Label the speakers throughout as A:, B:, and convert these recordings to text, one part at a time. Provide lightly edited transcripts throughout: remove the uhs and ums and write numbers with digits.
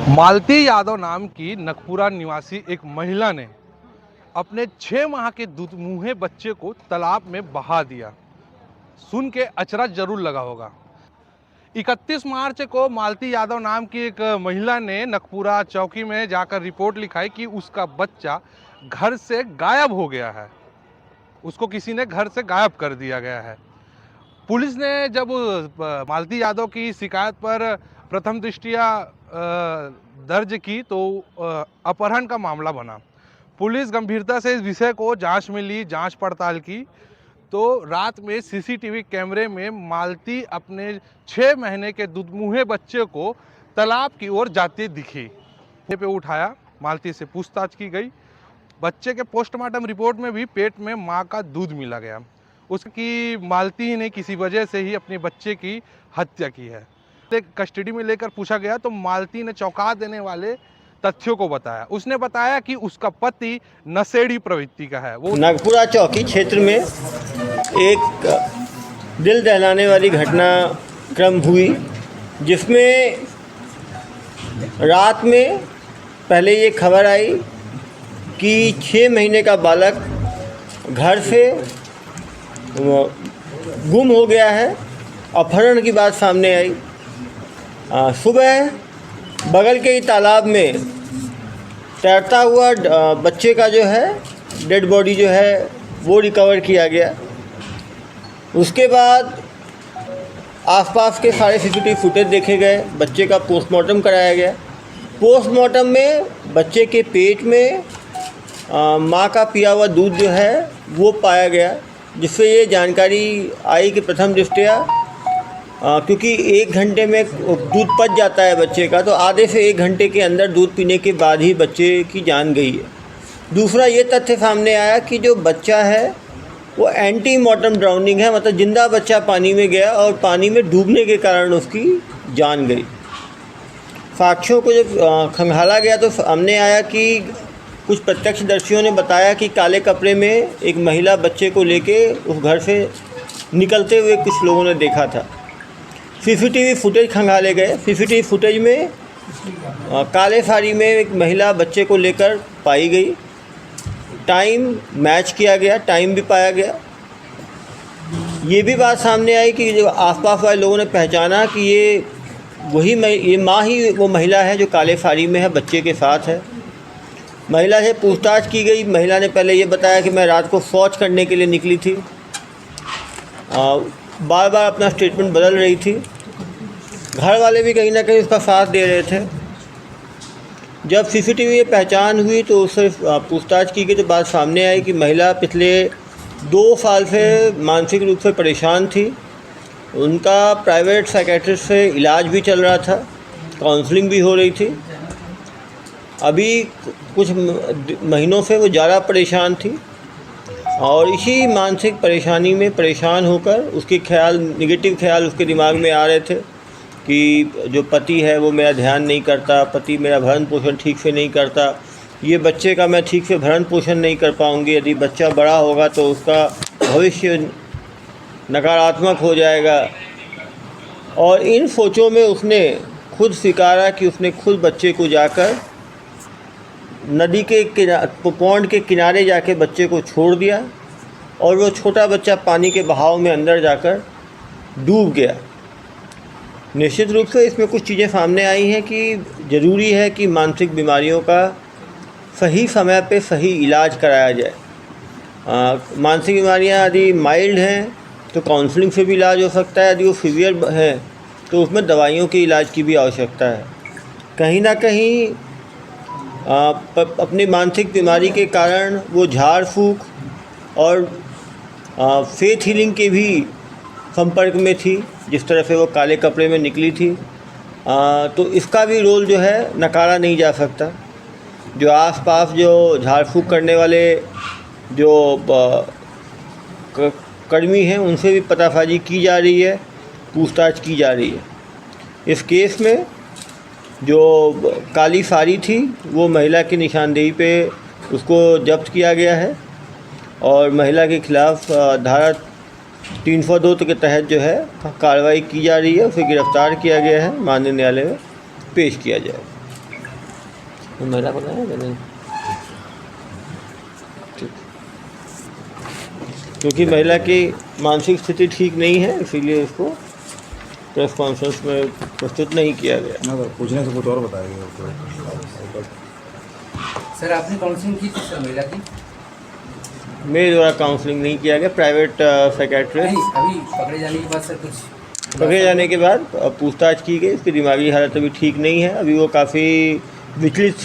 A: मालती यादव नाम की नखपुरा निवासी एक महिला ने अपने 6 माह के दुधमुहे बच्चे को तालाब में बहा दिया। सुन के अचरज जरूर लगा होगा। 31 मार्च को मालती यादव नाम की एक महिला ने नखपुरा चौकी में जाकर रिपोर्ट लिखाई कि उसका बच्चा घर से गायब हो गया है। उसको किसी ने घर से गायब कर दिया गया है। पुलिस ने जब मालती यादव की शिकायत पर प्रथम दृष्टया दर्ज की तो अपहरण का मामला बना। पुलिस गंभीरता से इस विषय को जांच में ली, जांच पड़ताल की तो रात में सीसीटीवी कैमरे में मालती अपने 6 महीने के दुधमुहे बच्चे को तालाब की ओर जाते दिखी। पे उठाया, मालती से पूछताछ की गई। बच्चे के पोस्टमार्टम रिपोर्ट में भी पेट में मां का दूध मिला गया। उसकी मालती ने किसी वजह से ही अपने बच्चे की हत्या की है। कस्टडी में लेकर पूछा गया तो मालती ने चौंका देने वाले तथ्यों को बताया। उसने बताया कि उसका पति नशेड़ी प्रवृत्ति का है। वो
B: नागपुरा चौकी क्षेत्र में एक दिल दहलाने वाली घटना क्रम हुई, जिसमें रात में पहले ये खबर आई कि 6 महीने का बालक घर से गुम हो गया है। अपहरण की बात सामने आई। सुबह बगल के ही तालाब में तैरता हुआ बच्चे का जो है डेड बॉडी जो है वो रिकवर किया गया। उसके बाद आसपास के सारे सीसीटीवी फुटेज देखे गए। बच्चे का पोस्टमार्टम कराया गया। पोस्टमार्टम में बच्चे के पेट में माँ का पिया हुआ दूध जो है वो पाया गया, जिससे ये जानकारी आई कि प्रथम दृष्टया क्योंकि 1 घंटे में दूध पच जाता है बच्चे का, तो आधे से 1 घंटे के अंदर दूध पीने के बाद ही बच्चे की जान गई है। दूसरा ये तथ्य सामने आया कि जो बच्चा है वो एंटी मॉर्टम ड्राउनिंग है, मतलब जिंदा बच्चा पानी में गया और पानी में डूबने के कारण उसकी जान गई। साक्ष्यों को जब खंगाला गया तो सामने आया कि कुछ प्रत्यक्षदर्शियों ने बताया कि काले कपड़े में एक महिला बच्चे को लेके उस घर से निकलते हुए कुछ लोगों ने देखा था। सीसीटीवी फुटेज खंगाले गए। सीसीटीवी फुटेज में काले साड़ी में एक महिला बच्चे को लेकर पाई गई। टाइम मैच किया गया, टाइम भी पाया गया। ये भी बात सामने आई कि जो आसपास वाले लोगों ने पहचाना कि ये माँ ही वो महिला है जो काले साड़ी में है, बच्चे के साथ है। महिला से पूछताछ की गई। महिला ने पहले ये बताया कि मैं रात को शौच करने के लिए निकली थी। बार बार अपना स्टेटमेंट बदल रही थी। घर वाले भी कहीं ना कहीं उसका साथ दे रहे थे। जब सीसीटीवी में पहचान हुई तो उससे पूछताछ की गई तो बात सामने आई कि महिला पिछले 2 साल से मानसिक रूप से परेशान थी। उनका प्राइवेट साइकेट्रिस्ट से इलाज भी चल रहा था, काउंसलिंग भी हो रही थी। अभी कुछ महीनों से वो ज़्यादा परेशान थी और इसी मानसिक परेशानी में परेशान होकर उसके नेगेटिव ख्याल उसके दिमाग में आ रहे थे कि जो पति है वो मेरा ध्यान नहीं करता, पति मेरा भरण पोषण ठीक से नहीं करता, ये बच्चे का मैं ठीक से भरण पोषण नहीं कर पाऊँगी, यदि बच्चा बड़ा होगा तो उसका भविष्य नकारात्मक हो जाएगा। और इन सोचों में उसने खुद स्वीकारा कि उसने खुद बच्चे को जाकर नदी के पौंड के किनारे जाके बच्चे को छोड़ दिया और वो छोटा बच्चा पानी के बहाव में अंदर जाकर डूब गया। निश्चित रूप से इसमें कुछ चीज़ें सामने आई हैं कि ज़रूरी है कि मानसिक बीमारियों का सही समय पे सही इलाज कराया जाए। मानसिक बीमारियां यदि माइल्ड हैं तो काउंसलिंग से भी इलाज हो सकता है, यदि वो सीवियर है तो उसमें दवाइयों के इलाज की भी आवश्यकता है। कहीं ना कहीं अपनी मानसिक बीमारी के कारण वो झाड़ फूँक और फेथ हीलिंग के भी संपर्क में थी, जिस तरह से वो काले कपड़े में निकली थी। तो इसका भी रोल जो है नकारा नहीं जा सकता। जो आसपास जो झाड़ फूँक करने वाले जो कर्मी हैं उनसे भी पतासाजी की जा रही है, पूछताछ की जा रही है। इस केस में जो काली साड़ी थी वो महिला की निशानदेही पे उसको जब्त किया गया है और महिला के खिलाफ़ धारा 302 के तहत जो है कार्रवाई की जा रही है। उसे गिरफ्तार किया गया है, माननीय न्यायालय में पेश किया जाए। वो महिला को नहीं नहीं ठीक, क्योंकि महिला की मानसिक स्थिति ठीक नहीं है इसीलिए इसको प्रेस कॉन्फ्रेंस में प्रस्तुत नहीं किया गया।
C: ना सर, पूछने से कुछ और बताया गया।
D: सर आपने काउंसलिंग की थी सर महिला की?
B: मेरे द्वारा काउंसलिंग नहीं किया गया, प्राइवेट साइकेट्रिस्ट।
D: नहीं, अभी पकड़े जाने के बाद सर कुछ
B: पकड़े जाने के बाद पूछताछ की गई, इसकी दिमागी हालत अभी ठीक नहीं है, अभी वो काफ़ी विचलित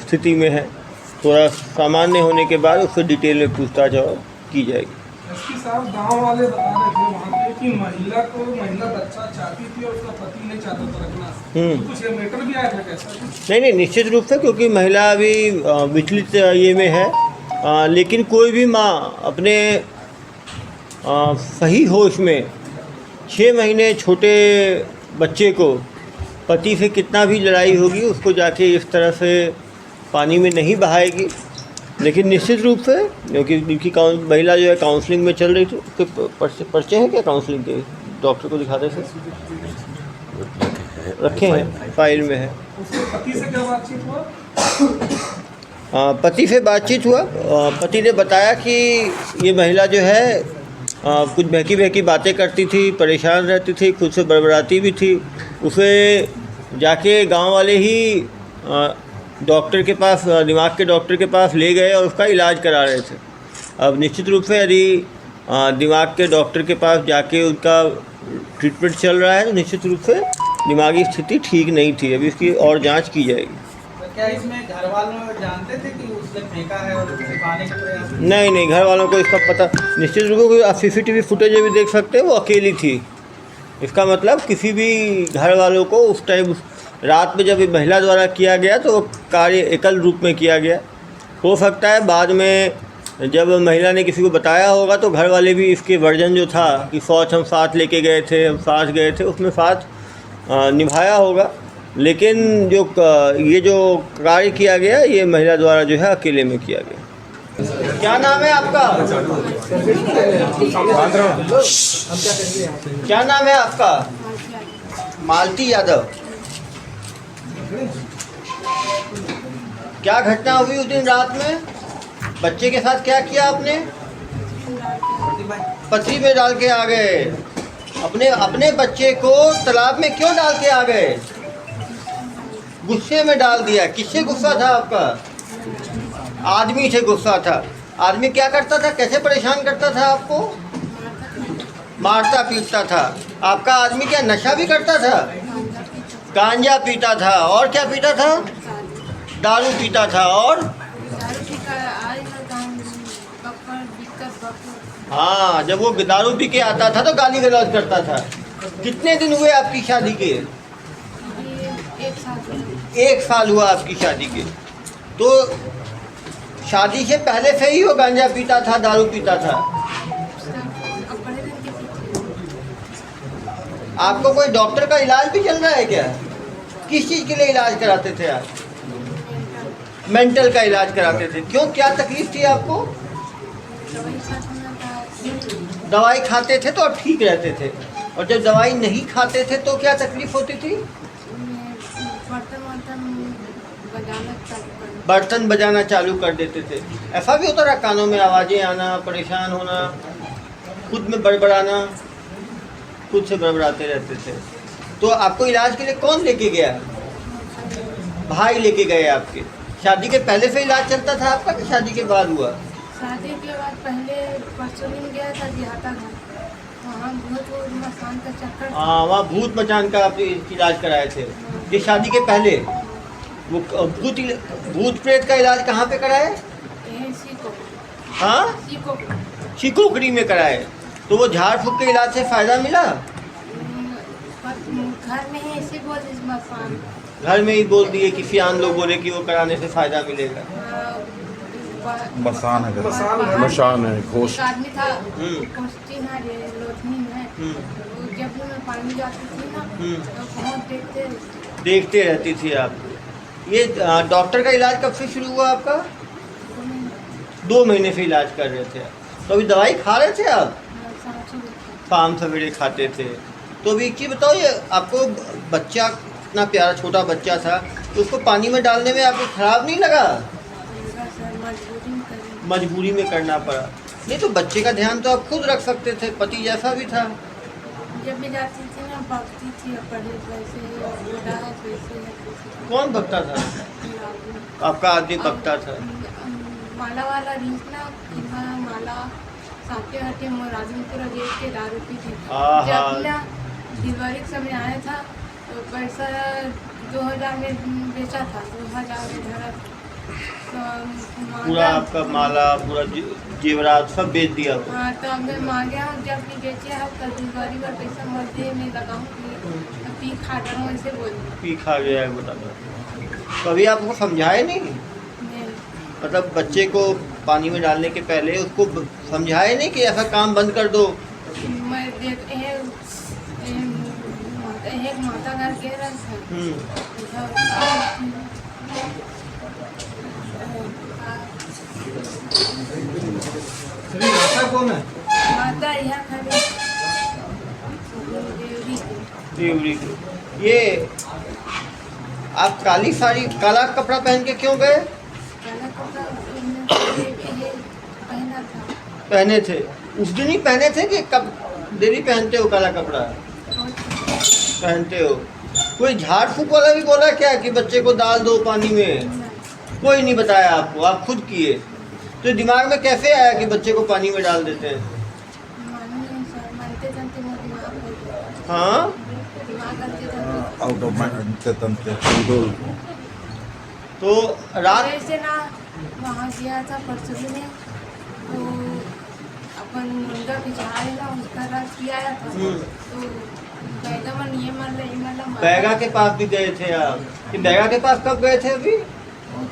B: स्थिति में है। थोड़ा सामान्य होने के बाद उससे डिटेल में पूछताछ और की जाएगी।
E: एसपी साहब, गांव वाले बता रहे थे वहाँ पे कि महिला बच्चा चाहती थी और उसका पति नहीं चाहता था रखना। तो कुछ ये मैटर भी आया था कैसा?
B: नहीं, निश्चित रूप से, क्योंकि महिला अभी विचलित ये में है, लेकिन कोई भी माँ अपने सही होश में 6 महीने छोटे बच्चे को पति से कितना भी लड़ाई होगी उसको जाके इस तरह से पानी में नहीं बहाएगी। लेकिन निश्चित रूप से, क्योंकि इनकी महिला जो है काउंसलिंग में चल रही थी, उसके पर्चे हैं क्या काउंसलिंग के? डॉक्टर को दिखा दे सर, रखे हैं, फाइल में है।
E: उसके पति से क्या बातचीत हुआ?
B: पति से बातचीत हुआ। पति ने बताया कि ये महिला जो है कुछ बहकी बहकी बातें करती थी, परेशान रहती थी, खुद से बड़बड़ाती भी थी। उसे जाके गांव वाले ही डॉक्टर के पास, दिमाग के डॉक्टर के पास ले गए और उसका इलाज करा रहे थे। अब निश्चित रूप से यदि दिमाग के डॉक्टर के पास जाके उनका ट्रीटमेंट चल रहा है तो निश्चित रूप से दिमागी स्थिति ठीक नहीं थी। अभी इसकी और जांच की जाएगी।
D: क्या इसमें घर वालों जानते थे कि उसने फेंका है और छिपाने का प्रयास?
B: नहीं, घर वालों को इसका पता निश्चित रूप से, आप CCTV फुटेज में भी देख सकते हैं, वो अकेली थी। इसका मतलब किसी भी घर वालों को उस टाइम रात में जब महिला द्वारा किया गया तो वो कार्य एकल रूप में किया गया। हो सकता है बाद में जब महिला ने किसी को बताया होगा तो घर वाले भी इसके वर्जन जो था कि शौच हम साथ लेके गए थे, हम साथ गए थे, उसमें साथ निभाया होगा। लेकिन ये जो कार्य किया गया ये महिला द्वारा जो है अकेले में किया गया। क्या नाम है आपका? क्या नाम है आपका? मालती यादव। क्या घटना हुई उस दिन रात में? बच्चे के साथ क्या किया आपने? पथरी में डाल के आ गए। अपने बच्चे को तालाब में क्यों डाल के आ गए? गुस्से में डाल दिया। किससे गुस्सा था आपका? आदमी से गुस्सा था। आदमी क्या करता था, कैसे परेशान करता था आपको? मारता पीटता था। आपका आदमी क्या नशा भी करता था? गांजा पीता था। और क्या पीता था? दारू पीता था। और हाँ, जब वो दारू पी के आता था तो गाली गलौज करता था। कितने दिन हुए आपकी शादी के? 1 साल हुआ आपकी शादी के। तो शादी से पहले से ही वो गांजा पीता था, दारू पीता था। आपको कोई डॉक्टर का इलाज भी चल रहा है क्या? किस चीज़ के लिए इलाज कराते थे आप? मेंटल का इलाज कराते थे। क्यों, क्या तकलीफ थी आपको? दवाई खाते थे तो आप ठीक रहते थे, और जब दवाई नहीं खाते थे तो क्या तकलीफ होती थी? बर्तन बजाना चालू कर देते थे। ऐसा भी होता रहा, कानों में आवाज़ें आना, परेशान होना, खुद में बड़बड़ाना, खुद से बड़बड़ाते रहते थे। तो आपको इलाज के लिए कौन लेके गया? भाई लेके गए आपके। शादी के पहले से इलाज चलता था आपका कि शादी के बाद हुआ?
F: शादी के बाद पहले परसों गया था देहाता घर, वहाँ भूत मसान का चक्कर।
B: हाँ, वहाँ भूत मचान का आप इलाज कराए थे। ये शादी के पहले वो भूत प्रेत का इलाज कहाँ पे कराए? हाँ, शिकोकड़ी में कराए। तो वो झाड़ फूक के इलाज से फ़ायदा मिला?
F: घर में ही ऐसे बोल मसान,
B: घर में ही बोल दिए, किसी आन लोग बोले कि वो कराने से फ़ायदा मिलेगा।
C: मसान है,
F: मशान
C: है, घोष।
F: एक आदमी था लोधनी में, जब भी मैं पानी जाती थी ना तो बहुत
B: देखते रहती थी आप। ये डॉक्टर का इलाज कब से शुरू हुआ आपका? 2 महीने से इलाज कर रहे थे। तो अभी दवाई खा रहे थे आप? शाम सवेरे खाते थे। तो अभी एक चीज़ बताओ, ये आपको बच्चा इतना प्यारा छोटा बच्चा था, तो उसको पानी में डालने में आपको खराब नहीं लगा?
F: लगा सर, मजबूरी में करी।
B: मजबूरी में करना पड़ा। नहीं तो बच्चे का ध्यान तो आप खुद रख सकते थे, पति जैसा भी था।
F: जब भी जाती थी ना भगती थी, पढ़े वैसे बूढ़ा है वैसे है।
B: कौन भगता था? आपका आदमी भगता था।
F: माला वाला रीस ना, इहाँ माला साथे हटे राजनपुर गेट के दारू पी थी।
B: आहा।
F: जब ना डिलीवरी के समय आया था तो पैसा 2000 में बेचा था, 2000 में धरा।
B: पूरा आपका माला, पूरा जेवरात सब बेच दिया वो।
F: हाँ, तो मैं मांगे हूँ जब भी बेचे हम कल डिलीवरी पर पैसा मर्दे में लगाऊँ पी खा रहा हूँ ऐसे बोल।
B: पी खा गया है बता। कभी आपको समझाए नहीं? मतलब बच्चे को पानी में डालने के पहले उसको समझाए नहीं कि ऐसा काम बंद कर दो?
F: मैं देख एक माता घर कह रहा
D: माता कौन है?
F: माता यहाँ खड़ी
B: देवरी की। ये आप काली साड़ी काला कपड़ा पहन के क्यों गए?
F: काला कपड़ा पहना था।
B: पहने थे उस दिन ही पहने थे कि कब डेली पहनते हो काला कपड़ा? पहनते हो। कोई झाड़ फूक वाला भी बोला क्या कि बच्चे को डाल दो पानी में? कोई नहीं बताया आपको, आप खुद किए। तो दिमाग में कैसे आया कि बच्चे को पानी में डाल देते हैं?
F: मानते जानते
B: हाँ,
F: दिमाग करते जानते।
C: आउट ऑफ माइंड तंत्र कंट्रोल।
B: तो रात
F: वैसे ना वहाँ गया था परसों में, तो अपन मुर्गा पिछाड़े ना उसका रस किया था। तो बैगा मन ये मतलब
B: बैगा के पास भी गए थे आप? कि बैगा के पास कब गए थे? अभी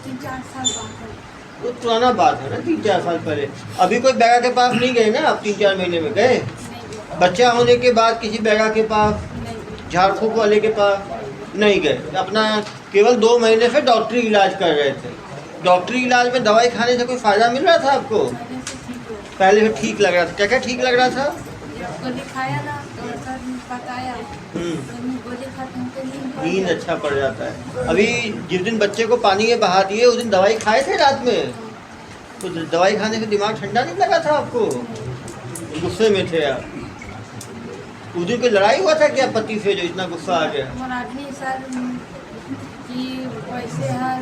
F: 3-4 साल बाद।
B: तो पुराना बात है ना, 3-4 साल पहले। अभी कोई बैगा के पास नहीं गए ना आप? 3-4 महीने में गए?
F: नहीं
B: बच्चा होने के बाद किसी बैगा के पास,
F: नहीं
B: झाड़ फूक वाले के पास नहीं गए? अपना केवल 2 महीने से डॉक्टरी इलाज कर रहे थे। डॉक्टरी इलाज में दवाई खाने से कोई फ़ायदा मिल रहा था आपको?
F: पहले से ठीक हो।
B: पहले से ठीक लग रहा था? क्या क्या ठीक लग रहा था?
F: जब गोली खाया ना तो सर बताया, गोली खाते हैं तो
B: नींद अच्छा पड़ जाता है। अभी जिस दिन बच्चे को पानी में बहा दिए उस दिन दवाई खाए थे रात में? तो दवाई खाने से दिमाग ठंडा नहीं लगा था आपको? गुस्से में थे आप? उस दिन कोई लड़ाई हुआ था क्या पति से जो इतना गुस्सा आ गया?
F: हमारा आदमी सर कि वैसे है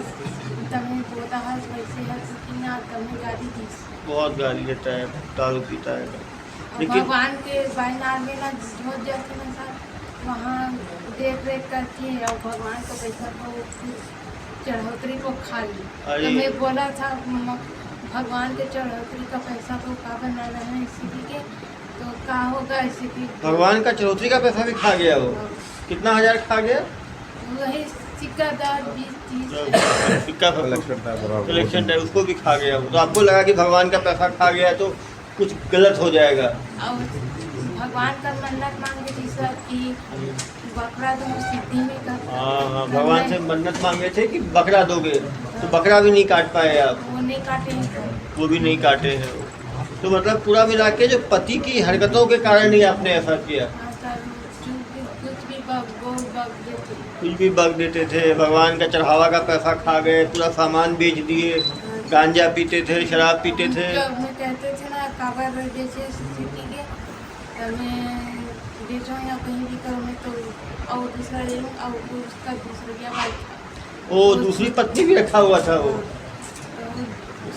F: तमें बोला है वैसे है कि ना तमें गाड़ी दी।
B: बहुत गाली देता है, दारू पीता है। लेकिन
F: भगवान के बाइनार में ना जो जाते ना सर वहाँ देख रेख करती है और भगवान का पैसा को चढ़ोतरी को खा ली। तो मैं बोला था भगवान के चढ़ोतरी का पैसा को का बना रहे हैं इसी के, तो क्या होगा इसी की।
B: भगवान का चौधरी का पैसा भी खा गया वो? कितना हजार खा गया?
F: वही सिक्का 20-30
B: सिक्का
C: कलेक्शन
B: कलेक्शन टाइप उसको भी खा गया वो। तो आपको लगा कि भगवान का पैसा खा गया तो कुछ गलत हो जाएगा?
F: और भगवान का मन्नत मांगे थी सर कि बकरा दो सिद्धि में कर।
B: हाँ, भगवान से मन्नत मांगे थे कि बकरा दोगे, तो बकरा भी नहीं काट पाए आप?
F: वो नहीं काटे हैं सर।
B: वो भी नहीं काटे हैं। तो मतलब पूरा मिला के जो पति की हरकतों के कारण ही आपने ऐसा किया?
F: हाँ सर, कुछ भी बग देते।
B: कुछ भी बग देते थे, भगवान का चढ़ावा का पैसा खा गए, पूरा सामान बेच दिए, गांजा पीते थे, शराब पीते थे।
F: जब मैं कहते थे ना काबर जैसे सिटी के तो मैं बेचूँ या कहीं भी करूँ मैं तो और दूसरा ले लूँ और उसका दूसरा बाइक था।
B: वो दूसरी पत्नी भी रखा हुआ था वो?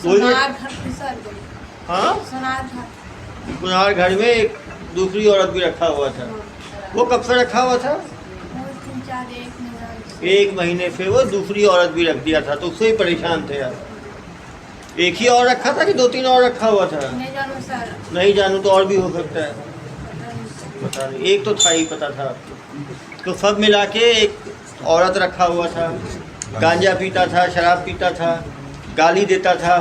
F: सोनार घर पे सर गई।
B: हाँ,
F: सोनार घर।
B: कुनार घर में एक दूसरी औरत भी रखा हुआ था। वो कब से रखा हुआ था?
F: वो 3-4 1 महीना।
B: 1 महीने से वो दूसरी औरत भी रख दिया था, तो उससे ही परेशान थे आप? एक ही और रखा था कि 2-3 और रखा हुआ था?
F: नहीं जानू सर।
B: नहीं जानू तो और भी हो सकता है, पता नहीं। एक तो था ही पता था आपको। तो सब मिला के एक औरत रखा हुआ था, गांजा पीता था, शराब पीता था, गाली देता था,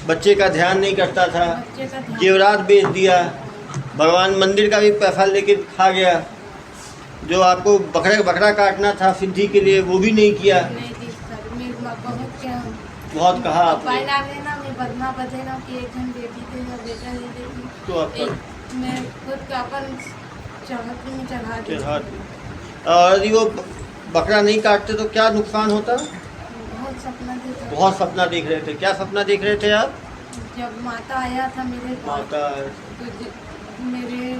B: बच्चे का ध्यान नहीं करता था,
F: बच्चे का ध्यान
B: जेवरात बेच दिया, भगवान मंदिर का भी पैसा लेके खा गया, जो आपको बकरा काटना था सिद्धि के लिए वो भी नहीं किया।
F: नहीं दी सर। मैं बहुत क्या
B: बहुत कहा आपने।
F: बाइनार में ना मैं बदना बदे ना कि एक जन बेटी थे या बेटा दे देती।
B: तो आपका
F: एक मैं खुद का अपन चढ़ती में चढ़ा दी।
B: और यदि वो बकरा नहीं काटते तो क्या नुकसान होता?
F: बहुत सपना देखा।
B: बहुत सपना देख रहे थे। क्या सपना देख रहे थे आप?
F: जब माता आया था मेरे पास,
B: माता
F: तो मेरे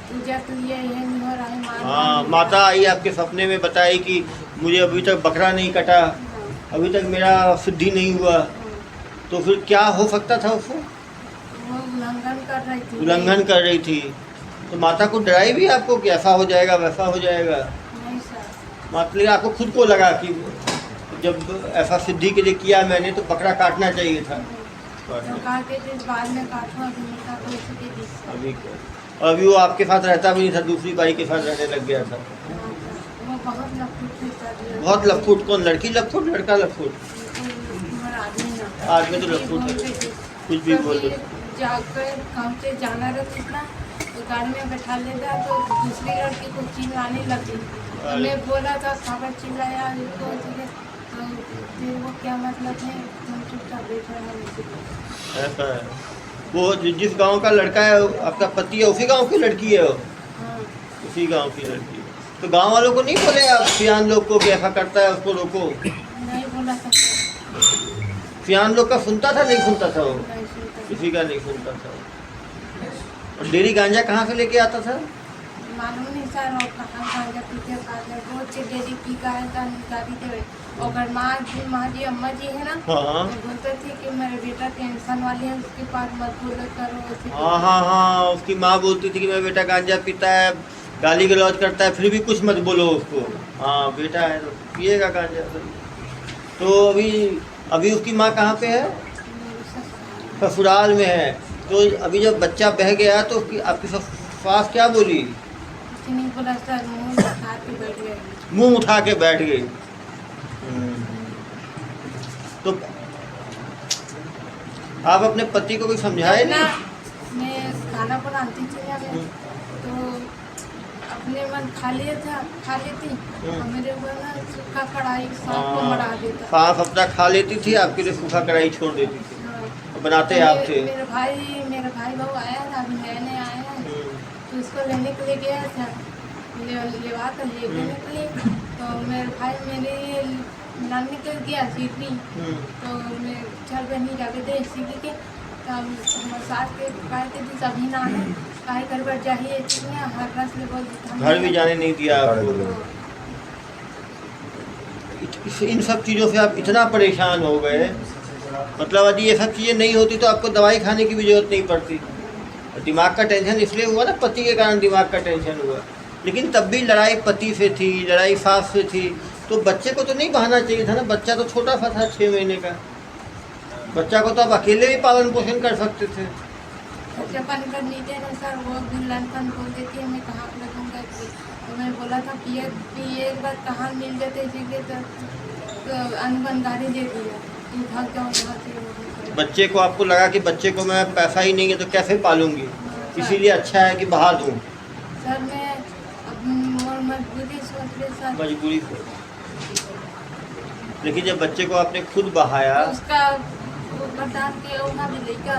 F: पूजा के लिए यह नहीं हो रहा है।
B: हाँ, माता आई आपके सपने में, बताई कि मुझे अभी तक बकरा नहीं कटा, अभी तक मेरा सिद्धि नहीं हुआ। तो फिर क्या हो सकता था उसको?
F: वो उल्लंघन कर रही थी।
B: उल्लंघन कर रही थी। तो माता को डराई भी आपको कि ऐसा हो जाएगा वैसा हो जाएगा?
F: नहीं सर।
B: मतलब आपको खुद को लगा कि जब ऐसा सिद्धि के लिए किया मैंने तो बकरा काटना चाहिए था।
F: तो कहा कि जिस बाद में काटूँ, अभी नहीं काटूँ, इसी के जिससे
B: अभी वो आपके साथ रहता भी नहीं था, दूसरी बाई के साथ रहने लग गया था।
F: वो बहुत लफुट थी सर।
B: बहुत लफुट? कौन, लड़की लफुट लड़का लफुट? आदमी तो लफुट है, कुछ भी बोल दो।
F: जाकर काम से जाना रहता इतना, तो गाड़ी में बैठा लेता तो दूसरी लड़की को चिल्लाने लगी। तो मैं बोला था खबर चिल्लाया इसको, तो फिर वो क्या मतलब है, तुम चुपचाप बैठा है।
B: ऐसा है। वो जिस गांव का लड़का है आपका पति है, उसी गांव की लड़की है वो?
F: हाँ।
B: उसी गांव की लड़की है। तो गांव वालों को नहीं बोले आप सियान लोग को कि ऐसा करता है उसको रोको?
F: नहीं बोला था सर।
B: सियान लोग का सुनता था नहीं सुनता था वो?
F: नहीं सुनता।
B: किसी का नहीं सुनता था। और डेरी गांजा कहाँ से लेके आता था?
F: मालूम नहीं सर, और कहाँ गांजा पीते खाते रोज से डेली पी का है निकाली थे। और माँ जी अम्मा जी है ना,
B: हाँ
F: तो बोलते थे कि मेरे बेटा टेंशन वाली है, उसके पास मत बोलो करो ऐसे।
B: हाँ हाँ हाँ, उसकी माँ बोलती थी कि मेरा बेटा गांजा पीता है, गाली गलौज करता है, फिर भी कुछ मत बोलो उसको। हाँ बेटा है तो पिएगा गांजा। तो अभी उसकी माँ कहाँ पे है? ससुराल में है। तो अभी जब बच्चा बह गया तो आपकी सास क्या बोली?
F: कुछ नहीं बोला सर, मुँह उठा के बैठ गए।
B: मुंह उठा के बैठ गई। तो आप अपने पति को भी समझाए
F: ना,
B: नहीं?
F: मैं खाना बनाती थी ना मैं, तो अपने मन खा लेती और मेरे ऊपर ना सूखा कढ़ाई सांप को मरा देता।
B: सांप अपना खा लेती थी, आपके लिए सूखा कढ़ाई छोड़ देती थी।
F: हाँ।
B: बनाते
F: तो
B: आप थे?
F: मेरे भाई बहू आया था, अभी नया आया है, तो उसको लेने के लिए गया था, लेवा कर लेने के लिए। तो मेरे भाई मेरे नाम निकल गया सीटी, तो मैं चल बनी जाके दे सीटी के, तब सास के कहे थे कि सभी ना है काहे कर बैठ जाइए, हर रस में बोल
B: घर भी जाने नहीं दिया आपको। इन सब चीज़ों से आप इतना परेशान हो गए, मतलब यदि ये सब चीज़ें नहीं होती तो आपको दवाई खाने की भी जरूरत नहीं पड़ती। दिमाग का टेंशन इसलिए हुआ ना, पति के कारण दिमाग का टेंशन हुआ। लेकिन तब भी लड़ाई पति से थी, लड़ाई सास से थी, तो बच्चे को तो नहीं बहाना चाहिए था ना। बच्चा तो छोटा सा था, 6 महीने का बच्चा को तो आप अकेले भी पालन पोषण कर सकते थे।
F: चपन कर नीचे ना सर, वो भी लड़कन बोल देती है मैं कहाँ लगूंगा। तो मैं बोला था पिए एक बार कहाँ मिल जाते इसीलिए तो अनबनदारी दे दिया, तू भाग जाओ यहाँ से।
B: बच्चे को आपको लगा कि बच्चे को मैं पैसा ही नहीं है तो कैसे पालूंगी, इसीलिए अच्छा है कि बहा दूँ।
F: सर मैं अब मजबूरी सोच रही सर,
B: मजबूरी से। लेकिन जब बच्चे को आपने खुद बहाया,
F: तो उसका बता के होगा भी लेगा।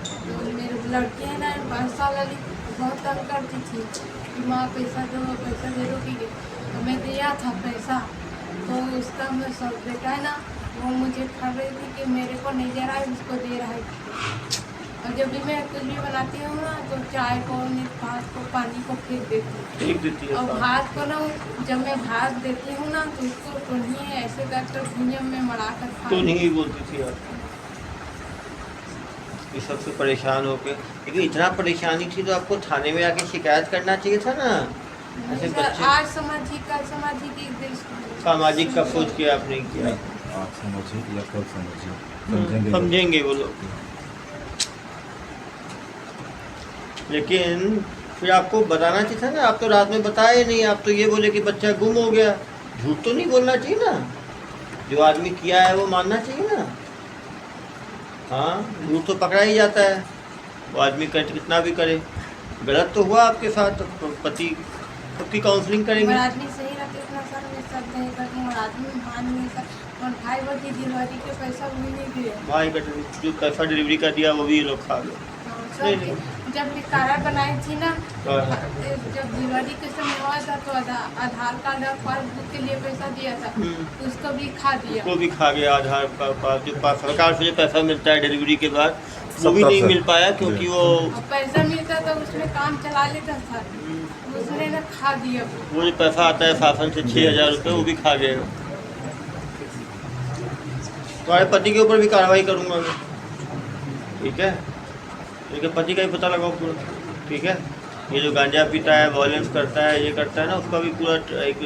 F: तो मेरे लड़की है ना 5 साल वाली, बहुत तंग करती थी कि माँ पैसा दे दो कि, तो मैं दिया था पैसा। तो उसका मैं सब बेटा है ना, वो मुझे खा रही थी कि मेरे को नहीं दे रहा है, उसको दे रहा है। और जब भी मैं कुछ भी बनाती हूँ ना, तो चाय को भात को पानी को फेंक देती हूँ। और भात को ना जब मैं भात देती हूँ ना, तो उसको टुनिए ऐसे कर भुनिया में मरा कर खा।
B: तो नहीं बोलती थी आप इस सबसे परेशान होके। लेकिन इतना परेशानी थी तो आपको थाने में आके शिकायत करना चाहिए था ना। ऐसे बच्चे
F: आज सामाजिक कल सामाजिक
B: सामाजिक का सोच के आप नहीं किया।
C: आज समझिए या कल समझिए,
B: समझेंगे वो लोग। लेकिन फिर आपको बताना चाहिए था ना, आप तो रात में बताए नहीं, आप तो ये बोले कि बच्चा गुम हो गया। झूठ तो नहीं बोलना चाहिए ना, जो आदमी किया है वो मानना चाहिए ना। हाँ, झूठ तो पकड़ा ही जाता है, वो आदमी कर कितना भी करे। गलत तो हुआ आपके साथ, तो पति उसकी काउंसलिंग करेंगे।
F: आदमी सही रहते इतना सर, मैं सब नहीं करती हूँ, आदमी मान नहीं सर। और भाई बच्ची डिलीवरी के पैसा भी नहीं दिए,
B: भाई का जो पैसा डिलीवरी का दिया वो भी ये लोग खा गए।
F: सब जब निकारा बनाई थी ना,
B: हाँ।
F: जब दिवाली के समय हुआ था तो आधार कार्ड और पासबुक के लिए पैसा दिया था, उसको भी खा दिया।
B: वो भी खा गया आधार पास सरकार से जो पैसा मिलता है डिलीवरी के बाद वो
C: सब
B: भी
C: तरफ
B: नहीं
C: से।
B: मिल पाया क्योंकि वो
F: और पैसा मिलता तो उसमें काम चला लेता था, उसने ना खा दिया।
B: वो जो पैसा आता है शासन से 6,000 रुपये वो भी खा गया। तुम्हारे पति के ऊपर भी कार्रवाई करूँगा मैं, ठीक है? लेकिन पति का ही पता लगाओ पूरा, ठीक है? ये जो गांजा पीता है, वायलेंस करता है, ये करता है ना, उसका भी पूरा एक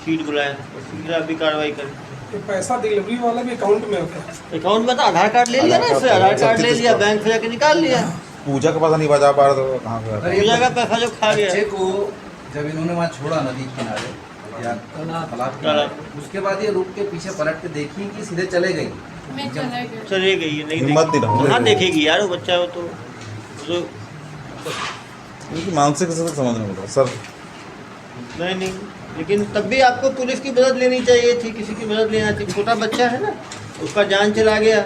B: शीट बुलाएं और शीट आप भी कार्रवाई करें।
E: ये पैसा डिलीवरी वाला भी अकाउंट में होता है।
B: अकाउंट में तो आधार कार्ड ले लिया ना, इससे आधार कार्ड ले लिया, बैंक से जाके निकाल लिया,
C: पूजा का पैसा नहीं बचा पा रहा तो कहाँ से आता?
B: पूजा का पैसा जो खा गया।
G: बच्चे को जब इन्होंने वहाँ छोड़ा नदी किनारे या तालाब किनारे, उसके बाद ये रुक के पीछे पलट के देखी कि सीधे चले गई।
F: मैं चला गया।
B: चले गई है, नहीं
C: हिम्मत नहीं रहा।
B: कहाँ देखेगी यार वो बच्चा, वो तो
C: उनकी मानसिक स्थिति समझ नहीं पड़ा सर।
B: नहीं, लेकिन तब भी आपको पुलिस की मदद लेनी चाहिए थी, किसी की मदद लेना चाहिए। छोटा बच्चा है ना, उसका जान चला गया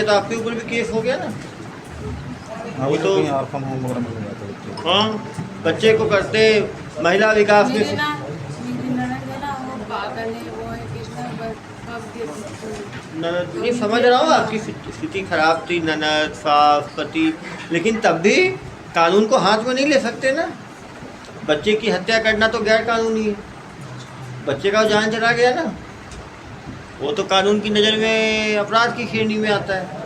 B: तो आपके ऊपर भी केस हो गया ना।
C: हाँ,
B: वो तो-
C: कहीं आरफन होम वगैरह मिल जाता है बच्चे।
B: हाँ, बच्चे को करते महिला विकास
F: मेरी
B: में
F: ना मेरी ननद है ना, वो पागल है, वो है कितना बग देती।
B: ननद नहीं समझ रहा हूँ, आपकी स्थिति खराब थी, ननद सास पति, लेकिन तब भी कानून को हाथ में नहीं ले सकते ना। बच्चे की हत्या करना तो गैर कानूनी है, बच्चे का जान चला गया ना, वो तो कानून की नज़र में अपराध की श्रेणी में आता है।